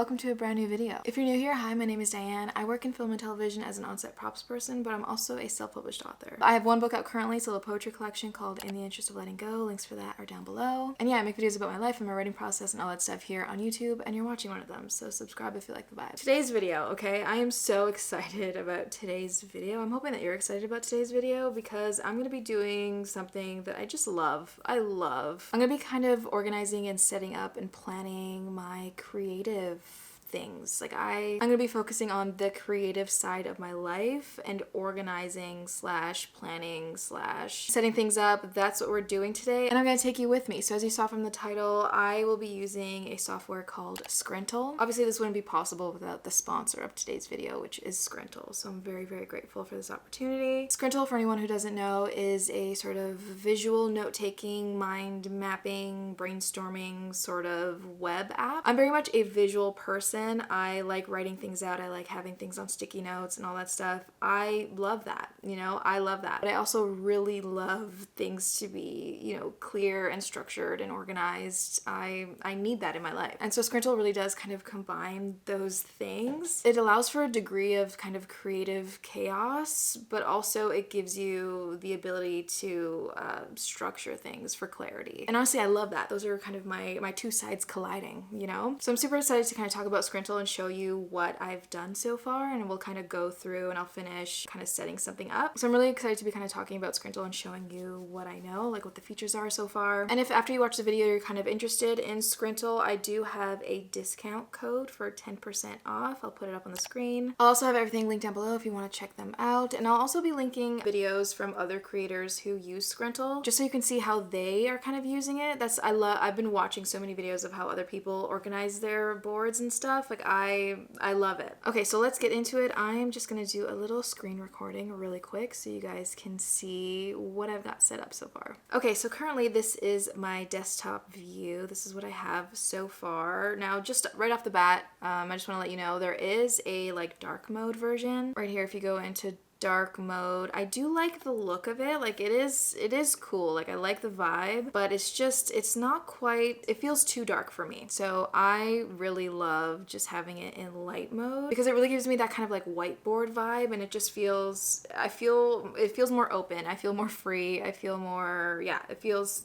welcome to a brand new video. If you're new here, hi, my name is Diane. I work in film and television as an on-set props person, but I'm also a self-published author. I have one book out currently, it's a little poetry collection called In the Interest of Letting Go. Links for that are down below. And yeah, I make videos about my life and my writing process and all that stuff here on YouTube, and you're watching one of them, so subscribe if you like the vibe. Today's video, okay? I am so excited about today's video. I'm hoping that you're excited about today's video because I'm gonna be doing something that I just love. I'm gonna be kind of organizing and setting up and planning my creative things. Like I'm gonna be focusing on the creative side of my life and organizing slash planning slash setting things up. That's what we're doing today, and I'm gonna take you with me. So as you saw from the title, I will be using a software called Scrintal. Obviously this wouldn't be possible without the sponsor of today's video, which is Scrintal, so I'm very, very grateful for this opportunity. Scrintal, for anyone who doesn't know, is a sort of visual note-taking, mind mapping, brainstorming sort of web app. I'm very much a visual person. I like writing things out. I like having things on sticky notes and all that stuff. I love that, you know, I love that. But I also really love things to be, you know, clear and structured and organized. I need that in my life. And so Scrintal really does kind of combine those things. It allows for a degree of kind of creative chaos, but also it gives you the ability to structure things for clarity. And honestly, I love that. Those are kind of my two sides colliding, you know? So I'm super excited to kind of talk about Scrintal and show you what I've done so far, and we'll kind of go through and I'll finish kind of setting something up. So I'm really excited to be kind of talking about Scrintal and showing you what I know, like what the features are so far. And if after you watch the video you're kind of interested in Scrintal, I do have a discount code for 10% off. I'll put it up on the screen. I'll also have everything linked down below if you want to check them out, and I'll also be linking videos from other creators who use Scrintal just so you can see how they are kind of using it. I've been watching so many videos of how other people organize their boards and stuff. Like I love it. Okay, so let's get into it. I am just gonna do a little screen recording really quick so you guys can see what I've got set up so far. Okay, so currently this is my desktop view. This is what I have so far. Now, just right off the bat, I just want to let you know there is a like dark mode version right here. If you go into dark mode, I do like the look of it. Like it is cool. Like I like the vibe, but it's not quite, it feels too dark for me. So I really love just having it in light mode because it really gives me that kind of like whiteboard vibe, and it just feels, it feels more open. I feel more free. I feel more, yeah, it feels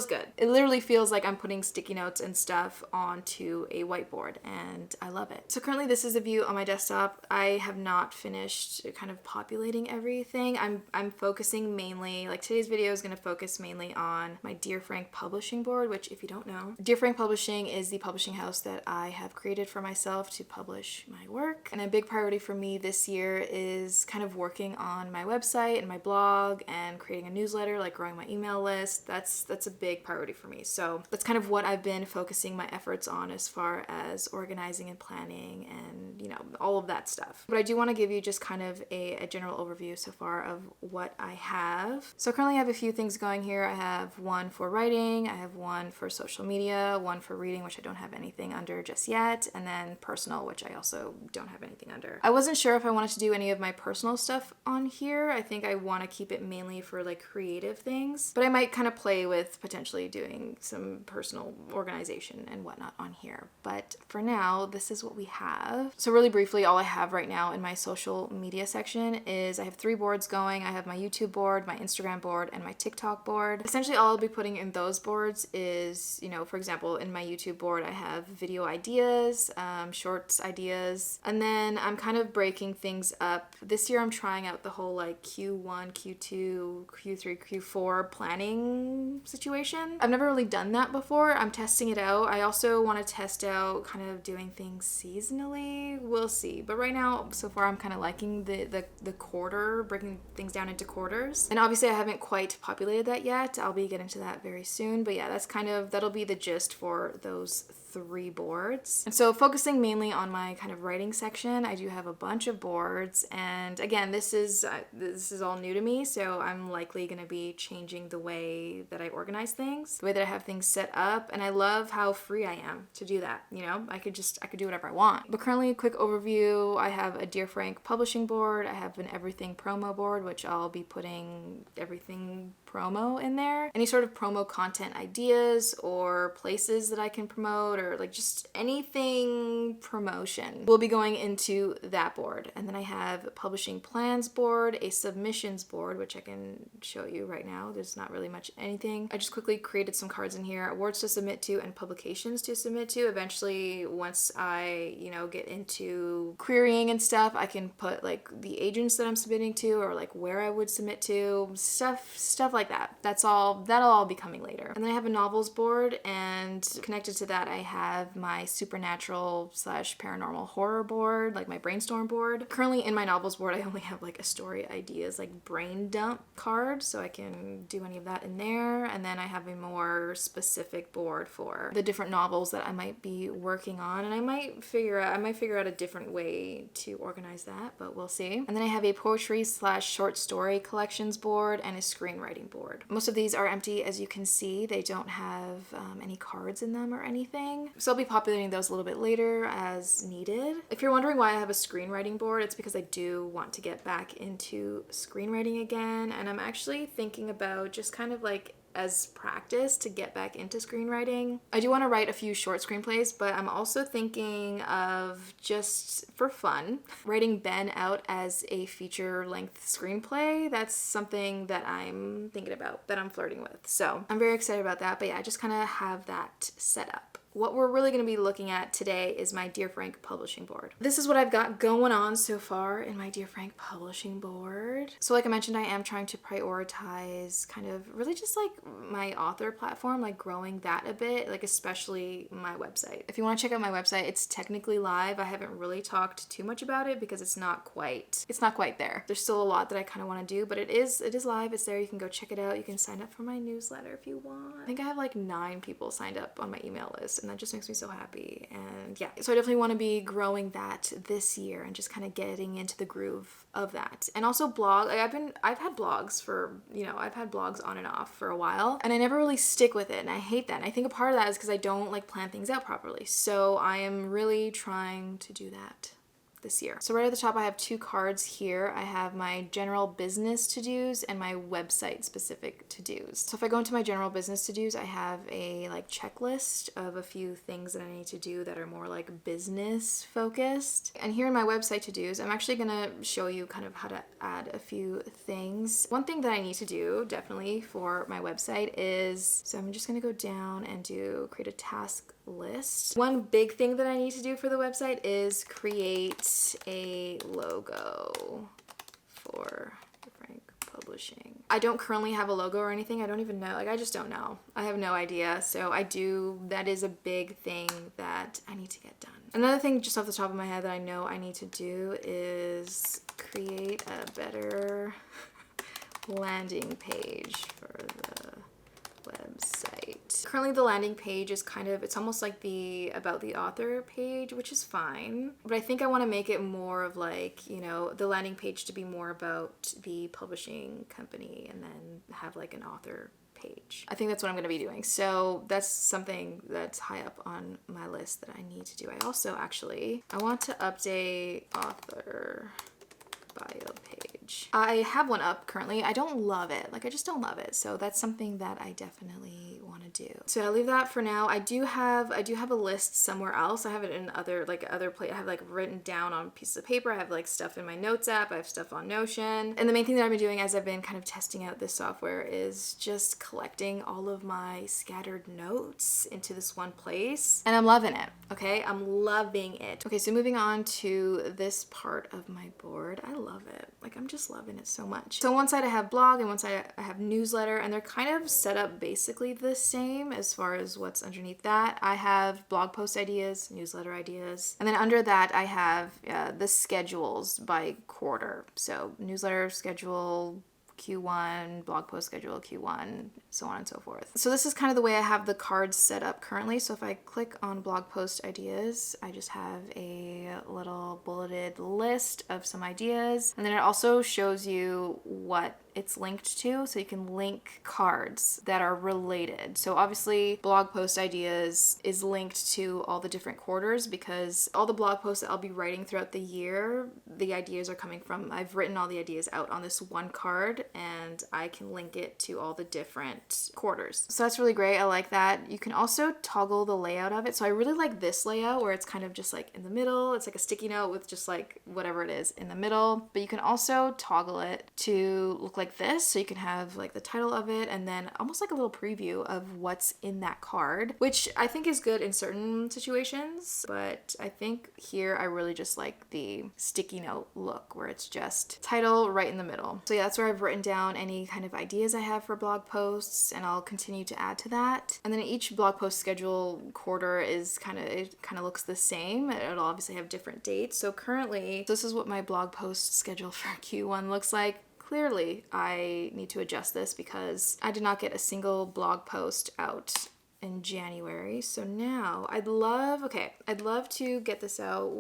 good. It literally feels like I'm putting sticky notes and stuff onto a whiteboard, and I love it. So currently this is a view on my desktop. I have not finished kind of populating everything. I'm focusing mainly, like today's video is going to focus mainly on my Dear Frank publishing board, which if you don't know, Dear Frank Publishing is the publishing house that I have created for myself to publish my work. And a big priority for me this year is kind of working on my website and my blog and creating a newsletter, like growing my email list. That's a big priority for me. So that's kind of what I've been focusing my efforts on as far as organizing and planning and, you know, all of that stuff. But I do want to give you just kind of a general overview so far of what I have. So currently I have a few things going here. I have one for writing, I have one for social media, one for reading, which I don't have anything under just yet, and then personal, which I also don't have anything under. I wasn't sure if I wanted to do any of my personal stuff on here. I think I want to keep it mainly for like creative things, but I might kind of play with potentially doing some personal organization and whatnot on here. But for now, this is what we have. So really briefly, all I have right now in my social media section is I have 3 boards going. I have my YouTube board, my Instagram board, and my TikTok board. Essentially, all I'll be putting in those boards is, you know, for example, in my YouTube board, I have video ideas, shorts ideas, and then I'm kind of breaking things up. This year, I'm trying out the whole like Q1, Q2, Q3, Q4 planning situation. I've never really done that before. I'm testing it out. I also want to test out kind of doing things seasonally. We'll see. But right now, so far, I'm kind of liking the quarter, breaking things down into quarters. And obviously I haven't quite populated that yet. I'll be getting to that very soon. But yeah, that'll be the gist for those 3 boards. And so focusing mainly on my kind of writing section, I do have a bunch of boards, and again, this is all new to me, so I'm likely going to be changing the way that I organize things, the way that I have things set up, and I love how free I am to do that. You know, I could do whatever I want. But currently, a quick overview, I have a Dear Frank publishing board, I have an everything promo board, which I'll be putting everything promo in there. Any sort of promo content ideas or places that I can promote or like just anything promotion will be going into that board. And then I have a publishing plans board, a submissions board, which I can show you right now. There's not really much anything. I just quickly created some cards in here, awards to submit to and publications to submit to. Eventually, once I, get into querying and stuff, I can put like the agents that I'm submitting to or like where I would submit to, stuff like that. That'll all be coming later. And then I have a novels board, and connected to that I have my supernatural / paranormal horror board, like my brainstorm board. Currently in my novels board I only have like a story ideas like brain dump card, so I can do any of that in there. And then I have a more specific board for the different novels that I might be working on, and I might figure out a different way to organize that, but we'll see. And then I have a poetry / short story collections board and a screenwriting board. Most of these are empty, as you can see. They don't have any cards in them or anything, so I'll be populating those a little bit later as needed. If you're wondering why I have a screenwriting board, it's because I do want to get back into screenwriting again, and I'm actually thinking about just kind of like as practice to get back into screenwriting. I do want to write a few short screenplays, but I'm also thinking of, just for fun, writing Ben out as a feature-length screenplay. That's something that I'm thinking about, that I'm flirting with. So I'm very excited about that, but yeah, I just kind of have that set up. What we're really going to be looking at today is my Dear Frank publishing board. This is what I've got going on so far in my Dear Frank publishing board. So like I mentioned, I am trying to prioritize kind of really just like my author platform, like growing that a bit, like especially my website. If you want to check out my website, it's technically live. I haven't really talked too much about it because it's not quite there. There's still a lot that I kind of want to do, but it is live. It's there. You can go check it out. You can sign up for my newsletter if you want. I think I have like 9 people signed up on my email list, and that just makes me so happy. And yeah, so I definitely want to be growing that this year and just kind of getting into the groove of that. And also blog, like I've had blogs for, I've had blogs on and off for a while, and I never really stick with it, and I hate that. And I think a part of that is because I don't like plan things out properly. So I am really trying to do that this year. So right at the top, I have 2 cards here. I have my general business to-dos and my website specific to-dos. So if I go into my general business to-dos, I have a like checklist of a few things that I need to do that are more like business focused. And here in my website to-dos, I'm actually gonna show you kind of how to add a few things. One thing that I need to do definitely for my website is, so I'm just gonna go down and create a task list. One big thing that I need to do for the website is create a logo for Frank Publishing. I don't currently have a logo or anything. I don't even know. Like, I just don't know. I have no idea. So that is a big thing that I need to get done. Another thing just off the top of my head that I know I need to do is create a better landing page for the website. Currently the landing page is it's almost like the about the author page, which is fine, but I think I want to make it more of like, the landing page to be more about the publishing company and then have like an author page. I think that's what I'm going to be doing. So that's something that's high up on my list that I need to do. I want to update author bio page. I have one up currently. I don't love it. Like, I just don't love it. So that's something that I definitely want to do. So I'll leave that for now. I do have a list somewhere else. I have it in other place. I have like written down on pieces of paper. I have like stuff in my notes app. I have stuff on Notion. And the main thing that I've been doing as I've been kind of testing out this software is just collecting all of my scattered notes into this one place. And I'm loving it. Okay. I'm loving it. Okay. So moving on to this part of my board. I love it. Like, I'm just loving it so much. So on one side I have blog and one side I have newsletter, and they're kind of set up basically the same as far as what's underneath that. I have blog post ideas, newsletter ideas, and then under that I have the schedules by quarter. So newsletter schedule Q1, blog post schedule Q1, so on and so forth. So this is kind of the way I have the cards set up currently. So if I click on blog post ideas, I just have a little bulleted list of some ideas. And then it also shows you what it's linked to, so you can link cards that are related. So obviously blog post ideas is linked to all the different quarters because all the blog posts that I'll be writing throughout the year, the ideas are coming from, I've written all the ideas out on this one card and I can link it to all the different quarters. So that's really great. I like that. You can also toggle the layout of it. So I really like this layout where it's kind of just like in the middle. It's like a sticky note with just like whatever it is in the middle. But you can also toggle it to look like this. So you can have like the title of it and then almost like a little preview of what's in that card, which I think is good in certain situations. But I think here I really just like the sticky note look where it's just title right in the middle. So yeah, that's where I've written down any kind of ideas I have for blog posts, and I'll continue to add to that. And then each blog post schedule quarter is it kind of looks the same. It'll obviously have different dates. So currently, this is what my blog post schedule for Q1 looks like. Clearly, I need to adjust this because I did not get a single blog post out in January. So now I'd love to get this out.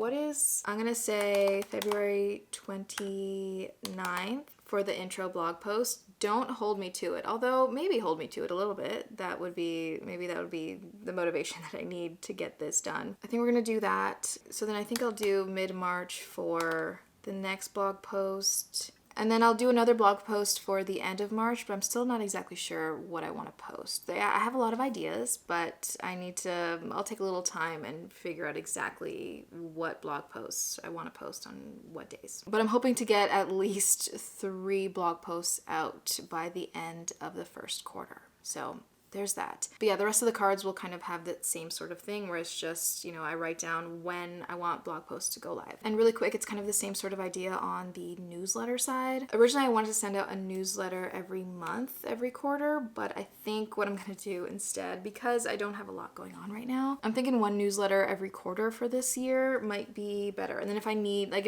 I'm gonna say February 29th for the intro blog post. Don't hold me to it, although maybe hold me to it a little bit. Maybe that would be the motivation that I need to get this done. I think we're gonna do that. So then I think I'll do mid-March for the next blog post. And then I'll do another blog post for the end of March, but I'm still not exactly sure what I want to post. I have a lot of ideas, but I'll take a little time and figure out exactly what blog posts I want to post on what days. But I'm hoping to get at least 3 blog posts out by the end of the first quarter. So there's that. But yeah, the rest of the cards will kind of have that same sort of thing where it's just, I write down when I want blog posts to go live. And really quick, it's kind of the same sort of idea on the newsletter side. Originally, I wanted to send out a newsletter every month, every quarter, but I think what I'm going to do instead, because I don't have a lot going on right now, I'm thinking 1 newsletter every quarter for this year might be better. And then if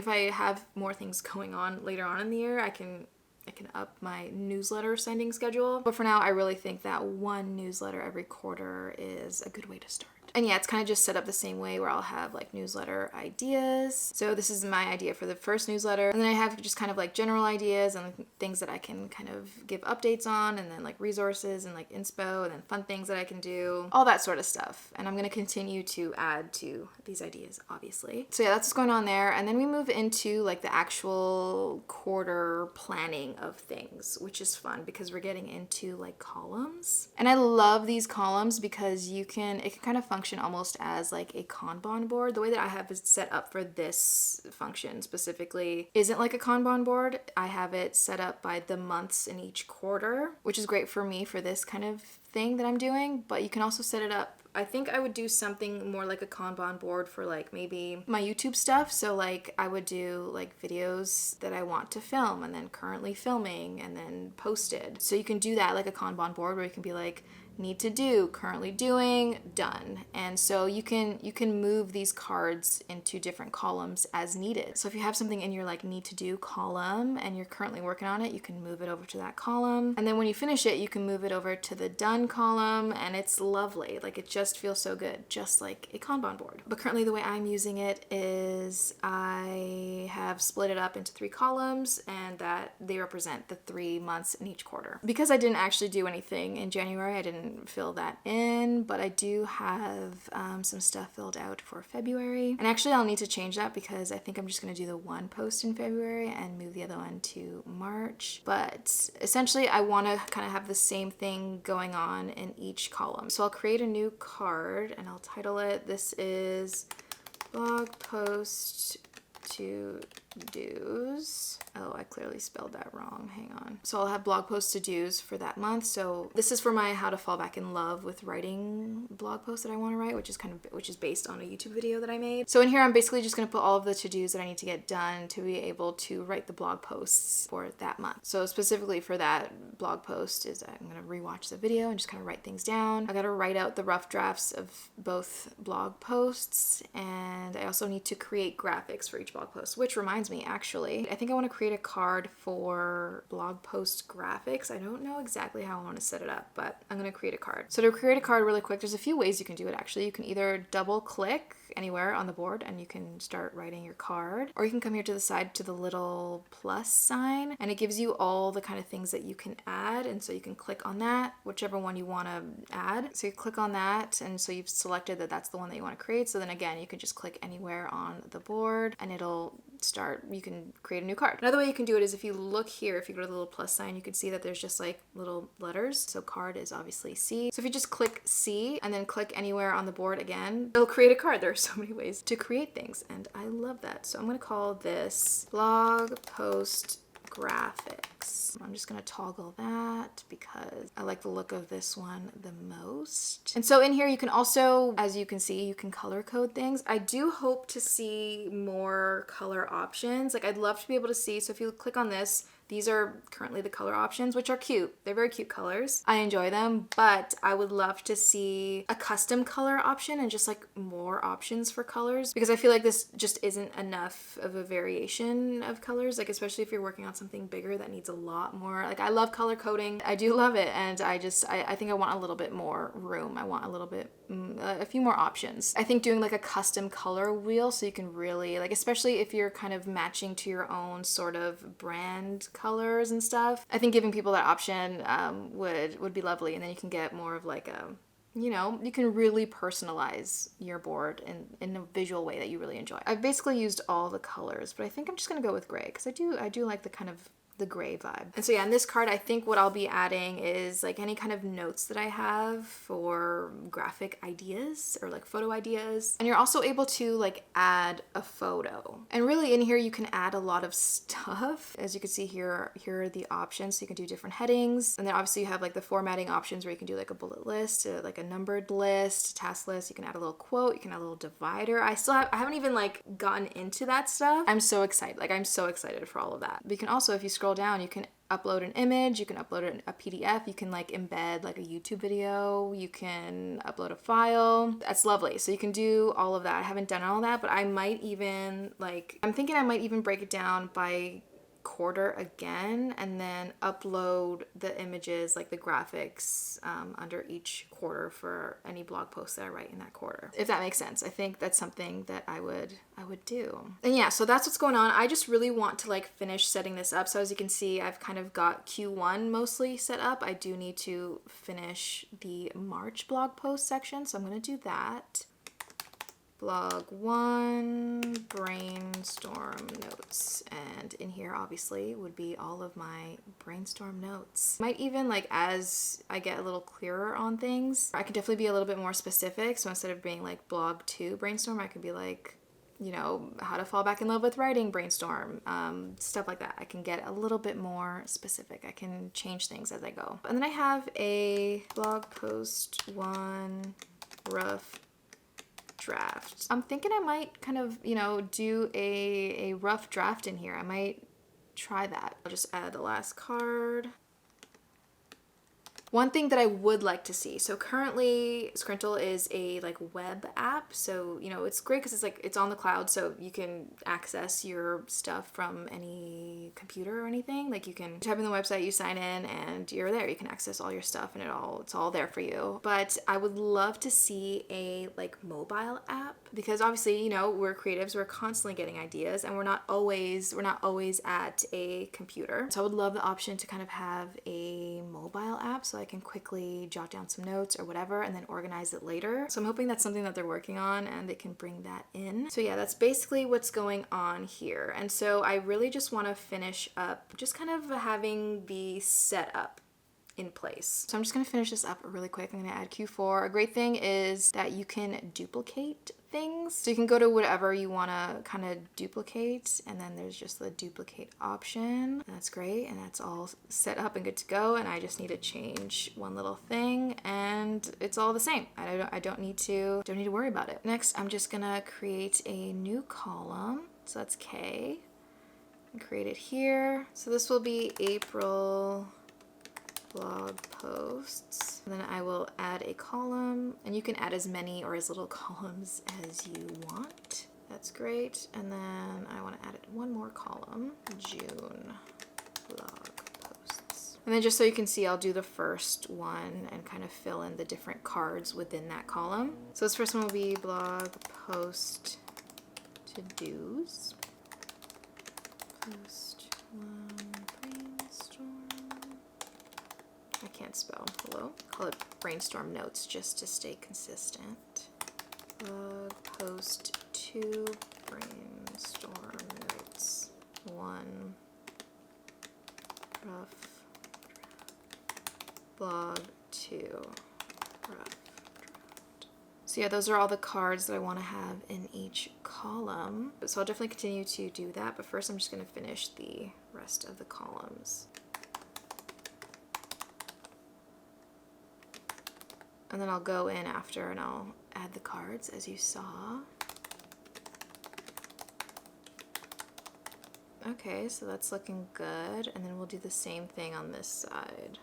I have more things going on later on in the year, I can up my newsletter sending schedule. But for now, I really think that 1 newsletter every quarter is a good way to start. And yeah, it's kind of just set up the same way where I'll have like newsletter ideas. So this is my idea for the first newsletter. And then I have just kind of like general ideas and things that I can kind of give updates on, and then like resources and like inspo, and then fun things that I can do, all that sort of stuff. And I'm going to continue to add to these ideas, obviously. So yeah, that's what's going on there. And then we move into like the actual quarter planning of things, which is fun because we're getting into like columns. And I love these columns because it can kind of function almost as like a Kanban board. The way that I have it set up for this function specifically isn't like a Kanban board. I have it set up by the months in each quarter, which is great for me for this kind of thing that I'm doing, but you can also set it up. I think I would do something more like a Kanban board for like maybe my YouTube stuff. So like I would do like videos that I want to film and then currently filming and then posted. So you can do that like a Kanban board where you can be like, need to do, currently doing, done. And so you can move these cards into different columns as needed. So if you have something in your like need to do column and you're currently working on it, you can move it over to that column. And then when you finish it, you can move it over to the done column, and it's lovely. Like it just feels so good, just like a Kanban board. But currently the way I'm using it is I have split it up into 3 columns, and that they represent the 3 months in each quarter. Because I didn't actually do anything in January, I didn't fill that in, but I do have some stuff filled out for February. And actually I'll need to change that because I think I'm just going to do the 1 post in February and move the other one to March. But essentially I want to kind of have the same thing going on in each column. So I'll create a new card and I'll title it, this is blog post to do's. Oh, I clearly spelled that wrong. Hang on. So I'll have blog posts to do's for that month. So this is for my how to fall back in love with writing blog posts that I want to write, which is based on a YouTube video that I made. So in here, I'm basically just going to put all of the to-dos that I need to get done to be able to write the blog posts for that month. So specifically for that blog post is I'm going to rewatch the video and just kind of write things down. I got to write out the rough drafts of both blog posts, and I also need to create graphics for each blog post, which reminds reminds me, actually, I think I want to create a card for blog post graphics. I don't know exactly how I want to set it up, but I'm going to create a card. So to create a card really quick, there's a few ways you can do it actually. You can either double click anywhere on the board and you can start writing your card, or you can come here to the side to the little plus sign and it gives you all the kind of things that you can add, and so you can click on that, whichever one you want to add. So you click on that, and so you've selected that that's the one that you want to create. So then again, you can just click anywhere on the board and it'll start, you can create a new card. Another way you can do it is if you look here, if you go to the little plus sign, you can see that there's just like little letters. So card is obviously C. So if you just click C and then click anywhere on the board again, it'll create a card. There are so many ways to create things and I love that. So I'm going to call this blog post graphics. I'm just going to toggle that because I like the look of this one the most. And so in here you can also, as you can see, you can color code things. I do hope to see more color options. Like I'd love to be able to see, so if you click on this, these are currently the color options, which are cute. They're very cute colors. I enjoy them, but I would love to see a custom color option and just like more options for colors, because I feel like this just isn't enough of a variation of colors, like especially if you're working on something bigger that needs a lot more. Like I love color coding. I do love it, and I think I want a little bit more room. I want a little bit, a few more options. I think doing like a custom color wheel so you can really, like especially if you're kind of matching to your own sort of brand colors and stuff, I think giving people that option would be lovely, and then you can get more of like a, you know, you can really personalize your board in a visual way that you really enjoy. I've basically used all the colors, but I think I'm just gonna go with gray because I do like the kind of the gray vibe. And so yeah, in this card, I think what I'll be adding is like any kind of notes that I have for graphic ideas or like photo ideas. And you're also able to like add a photo. And really in here, you can add a lot of stuff. As you can see here are the options. So you can do different headings. And then obviously you have like the formatting options where you can do like a bullet list, like a numbered list, task list. You can add a little quote, you can add a little divider. I haven't even like gotten into that stuff. I'm so excited. Like I'm so excited for all of that. But you can also, if you scroll down, you can upload an image, you can upload a PDF, you can like embed like a YouTube video, you can upload a file. That's lovely. So you can do all of that. I haven't done all that, but I might even like, I'm thinking I might even break it down by quarter again and then upload the images, like the graphics under each quarter for any blog posts that I write in that quarter, if that makes sense. I think that's something that I would do. And yeah, so that's what's going on. I just really want to like finish setting this up. So as you can see, I've kind of got Q1 mostly set up. I do need to finish the March blog post section, so I'm going to do that. Blog 1, brainstorm notes, and in here obviously would be all of my brainstorm notes. Might even like, as I get a little clearer on things, I could definitely be a little bit more specific. So instead of being like blog 2 brainstorm, I could be like, you know, how to fall back in love with writing brainstorm, stuff like that. I can get a little bit more specific. I can change things as I go. And then I have a blog post 1 rough draft. I'm thinking I might kind of, you know, do a rough draft in here. I might try that. I'll just add the last card. One thing that I would like to see, so currently Scrintal is a like web app, so you know it's great because it's on the cloud, so you can access your stuff from any computer or anything. Like you can type in the website, you sign in, and you're there. You can access all your stuff, and it's all there for you. But I would love to see a like mobile app, because obviously, you know, we're creatives, we're constantly getting ideas, and we're not always at a computer. So I would love the option to kind of have a mobile app so I can quickly jot down some notes or whatever and then organize it later. So I'm hoping that's something that they're working on and they can bring that in. So yeah, that's basically what's going on here. And so I really just want to finish up just kind of having the setup in place. So I'm just going to finish this up really quick. I'm going to add Q4. A great thing is that you can duplicate things. So you can go to whatever you want to kind of duplicate, and then there's just the duplicate option. That's great, and that's all set up and good to go, and I just need to change one little thing and it's all the same. I don't need to worry about it. Next, I'm just going to create a new column. So that's K. And create it here. So this will be April blog posts. And then I will add a column, and you can add as many or as little columns as you want. that's great. And then I want to add one more column, June blog posts. And then just so you can see, I'll do the first one and kind of fill in the different cards within that column. So this first one will be blog post to-dos. Post one brainstorm. I can't spell, hello. Call it brainstorm notes just to stay consistent. Blog post 2 brainstorm notes. 1 rough draft. Blog 2 rough draft. So yeah, those are all the cards that I want to have in each column. So I'll definitely continue to do that, but first I'm just going to finish the rest of the columns. And then I'll go in after and I'll add the cards as you saw. Okay, so that's looking good. And then we'll do the same thing on this side.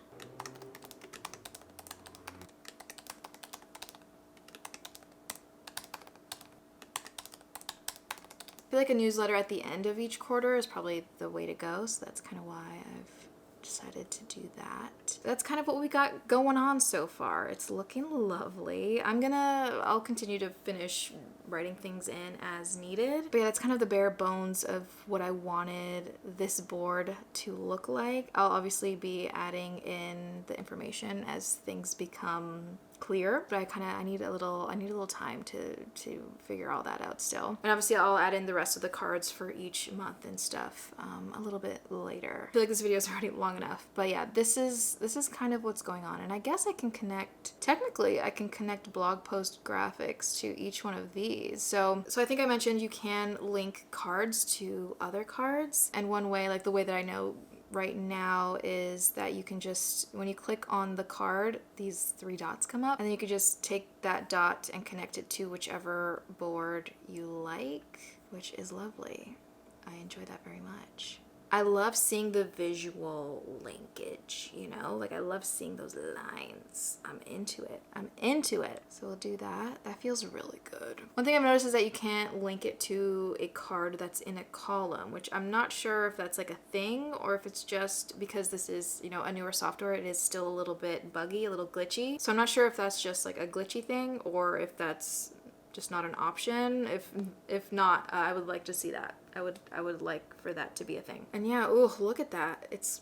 I feel like a newsletter at the end of each quarter is probably the way to go, so that's kind of why I've decided to do that. That's kind of what we got going on so far. It's looking lovely. I'll continue to finish writing things in as needed. But yeah, that's kind of the bare bones of what I wanted this board to look like. I'll obviously be adding in the information as things become clear, but I need a little time to figure all that out still. And obviously I'll add in the rest of the cards for each month and stuff a little bit later. I feel like this video is already long enough, but yeah, this is kind of what's going on. And I guess I can connect blog post graphics to each one of these. So I think I mentioned you can link cards to other cards, and one way, like the way that I know right now, is that you can just, when you click on the card, these 3 dots come up, and then you can just take that dot and connect it to whichever board you like, which is lovely. I enjoy that very much. I love seeing the visual linkage, you know, like I love seeing those lines. I'm into it. So we'll do that. That feels really good. One thing I've noticed is that you can't link it to a card that's in a column, which I'm not sure if that's like a thing or if it's just because this is, you know, a newer software, it is still a little bit buggy, a little glitchy. So I'm not sure if that's just like a glitchy thing or if that's just not an option. If not, I would like to see that. I would like for that to be a thing. And yeah, ooh, look at that. It's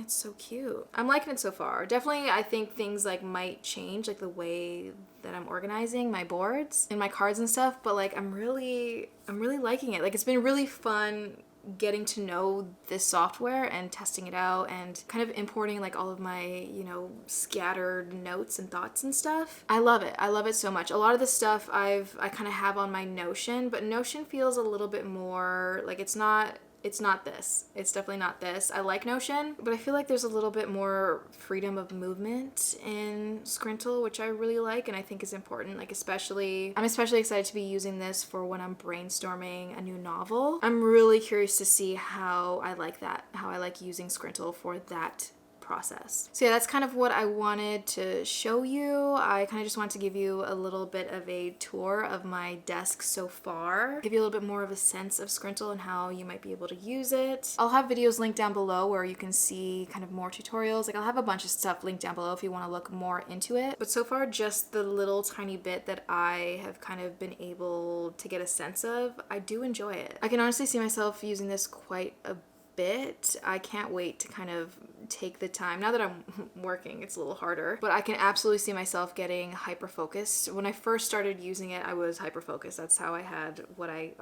so cute. I'm liking it so far. Definitely, I think things like might change, like the way that I'm organizing my boards and my cards and stuff, but like I'm really liking it. Like it's been really fun getting to know this software and testing it out and kind of importing like all of my, you know, scattered notes and thoughts and stuff. I love it. I love it so much. A lot of the stuff I kind of have on my Notion, but Notion feels a little bit more like it's not this. It's definitely not this. I like Notion, but I feel like there's a little bit more freedom of movement in Scrintal, which I really like and I think is important. Like I'm especially excited to be using this for when I'm brainstorming a new novel. I'm really curious to see how I like using Scrintal for that process. So yeah, that's kind of what I wanted to show you. I kind of just wanted to give you a little bit of a tour of my desk so far, give you a little bit more of a sense of Scrintal and how you might be able to use it. I'll have videos linked down below where you can see kind of more tutorials. Like I'll have a bunch of stuff linked down below if you want to look more into it. But so far, just the little tiny bit that I have kind of been able to get a sense of, I do enjoy it. I can honestly see myself using this quite a bit. I can't wait to kind of take the time. Now that I'm working, it's a little harder, but I can absolutely see myself getting hyper focused. When I first started using it, I was hyper focused. That's how I had what I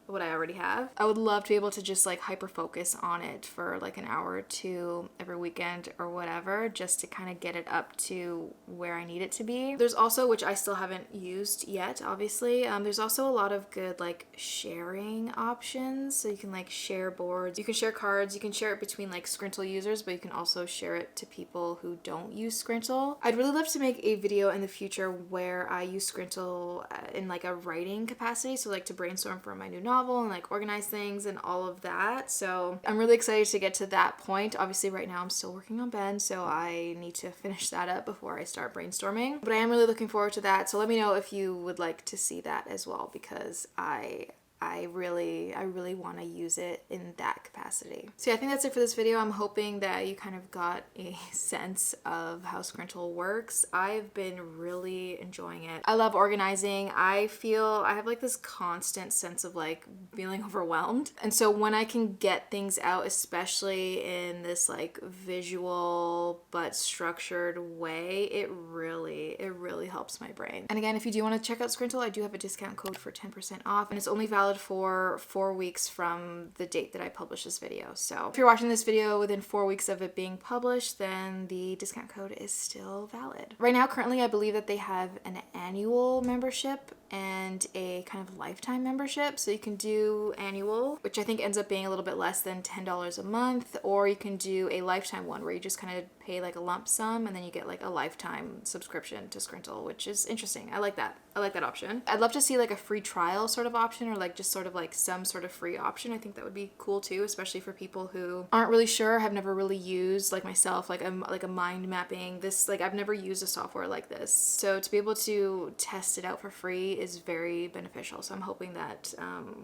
already have. I would love to be able to just like hyper focus on it for like an hour or two every weekend or whatever, just to kind of get it up to where I need it to be. There's also, which I still haven't used yet, obviously, there's also a lot of good like sharing options. So you can like share boards, you can share cards, you can share it between like Scrintal users, but you can also share it to people who don't use Scrintal. I'd really love to make a video in the future where I use Scrintal in like a writing capacity, so like to brainstorm for my new novel novel and like organize things and all of that. So I'm really excited to get to that point. Obviously right now I'm still working on Ben, so I need to finish that up before I start brainstorming. But I am really looking forward to that. So let me know if you would like to see that as well, because I really want to use it in that capacity. So yeah, I think that's it for this video. I'm hoping that you kind of got a sense of how Scrintal works. I've been really enjoying it. I love organizing. I feel I have like this constant sense of like feeling overwhelmed. And so when I can get things out, especially in this like visual but structured way, it really helps my brain. And again, if you do want to check out Scrintal, I do have a discount code for 10% off, and it's only valid for 4 weeks from the date that I publish this video. So if you're watching this video within 4 weeks of it being published, then the discount code is still valid. Right now, currently, I believe that they have an annual membership and a kind of lifetime membership. So you can do annual, which I think ends up being a little bit less than $10 a month, or you can do a lifetime one where you just kind of pay like a lump sum and then you get like a lifetime subscription to Scrintal, which is interesting. I like that. I like that option. I'd love to see like a free trial sort of option, or like just sort of like some sort of free option. I think that would be cool too, especially for people who aren't really sure, have never really used, like myself, like a mind mapping. This, like, I've never used a software like this. So to be able to test it out for free is very beneficial. So I'm hoping that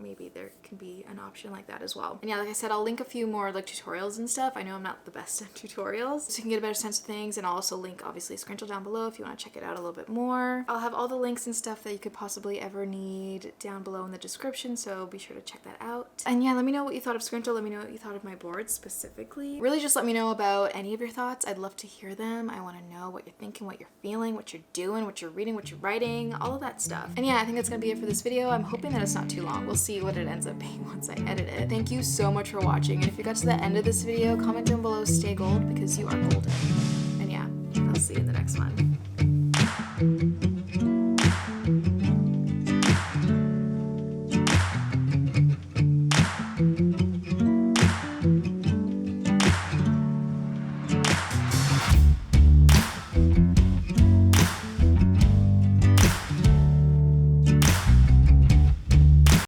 maybe there can be an option like that as well. And yeah, like I said, I'll link a few more like tutorials and stuff. I know I'm not the best at tutorials, so you can get a better sense of things. And I'll also link obviously Scrintal down below if you want to check it out a little bit more. I'll have all the links and stuff that you could possibly ever need down below in the description, so be sure to check that out. And yeah, let me know what you thought of Scrintal. Let me know what you thought of my board specifically. Really just let me know about any of your thoughts. I'd love to hear them. I want to know what you're thinking, what you're feeling, what you're doing, what you're reading, what you're writing, all of that stuff. And yeah, I think that's gonna be it for this video. I'm hoping that it's not too long. We'll see what it ends up being once I edit it. Thank you so much for watching, and if you got to the end of this video, comment down below "stay gold" because you are golden. And yeah, I'll see you in the next one.